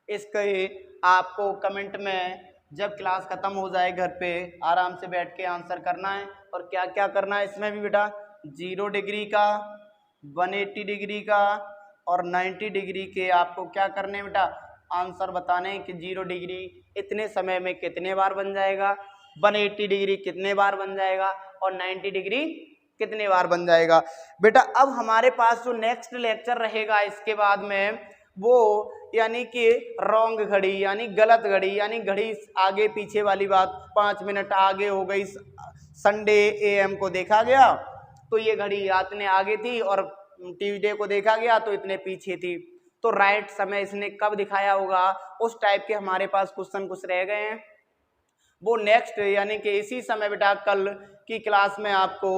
इसके आपको कमेंट में जब क्लास खत्म हो जाए घर पे आराम से बैठ के आंसर करना है। और क्या क्या करना है इसमें भी बेटा, 0 डिग्री का, 180 डिग्री का और 90 डिग्री के आपको क्या करने हैं बेटा, आंसर बताने हैं कि 0 डिग्री इतने समय में कितने बार बन जाएगा, 180 डिग्री कितने बार बन जाएगा और 90 डिग्री कितने बार बन जाएगा। बेटा अब हमारे पास जो नेक्स्ट लेक्चर रहेगा इसके बाद में, वो यानी कि रॉन्ग घड़ी, यानी गलत घड़ी, यानी घड़ी आगे पीछे वाली बात, 5 मिनट आगे हो गई, संडे AM को देखा गया तो ये घड़ी इतने आगे थी और ट्यूसडे को देखा गया तो इतने पीछे थी, तो राइट समय इसने कब दिखाया होगा, उस टाइप के हमारे पास क्वेश्चन कुछ रह गए हैं। वो नेक्स्ट यानी कि इसी समय बेटा कल की क्लास में आपको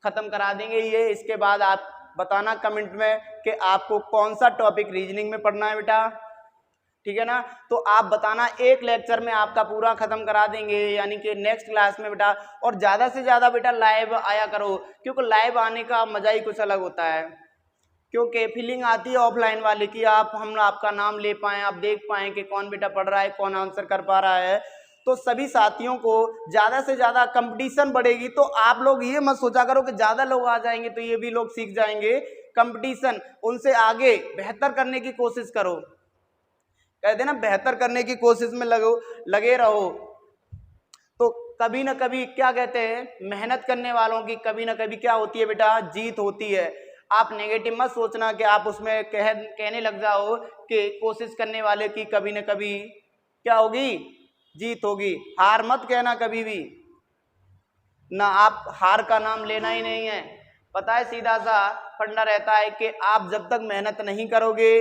खत्म करा देंगे ये। इसके बाद आप बताना कमेंट में कि आपको कौन सा टॉपिक रीजनिंग में पढ़ना है बेटा, ठीक है ना। तो आप बताना, एक लेक्चर में आपका पूरा खत्म करा देंगे यानी कि नेक्स्ट क्लास में बेटा। और ज़्यादा से ज़्यादा बेटा लाइव आया करो, क्योंकि लाइव आने का मज़ा ही कुछ अलग होता है, क्योंकि फीलिंग आती है ऑफलाइन वाले की, हम आपका नाम ले पाएँ, आप देख पाएँ कि कौन बेटा पढ़ रहा है, कौन आंसर कर पा रहा है। तो सभी साथियों को ज़्यादा से ज़्यादा कंपटीशन बढ़ेगी, तो आप लोग ये मत सोचा करो कि ज़्यादा लोग आ जाएंगे तो ये भी लोग सीख जाएंगे। कंपटीशन, उनसे आगे बेहतर करने की कोशिश करो, कहते ना बेहतर करने की कोशिश में लगे रहो। तो कभी ना कभी क्या कहते हैं, मेहनत करने वालों की कभी ना कभी क्या होती है बेटा, जीत होती है। आप नेगेटिव मत सोचना कि आप उसमें कहने लग जाओ कि कोशिश करने वाले की कभी ना कभी क्या होगी, जीत होगी। हार मत कहना कभी भी ना, आप हार का नाम लेना ही नहीं है। पता है सीधा सा फंडा रहता है कि आप जब तक मेहनत नहीं करोगे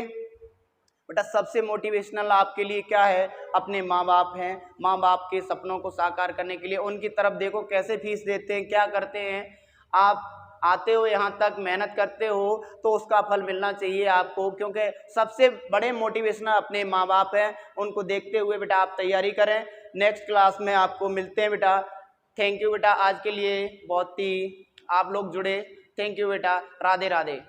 बेटा, सबसे मोटिवेशनल आपके लिए क्या है, अपने माँ बाप हैं। माँ बाप के सपनों को साकार करने के लिए उनकी तरफ देखो कैसे फीस देते हैं, क्या करते हैं। आप आते हो यहाँ तक, मेहनत करते हो तो उसका फल मिलना चाहिए आपको, क्योंकि सबसे बड़े मोटिवेशनल अपने माँ बाप हैं। उनको देखते हुए बेटा आप तैयारी करें। नेक्स्ट क्लास में आपको मिलते हैं बेटा। थैंक यू बेटा, आज के लिए बहुत ही आप लोग जुड़े। थैंक यू बेटा, राधे राधे।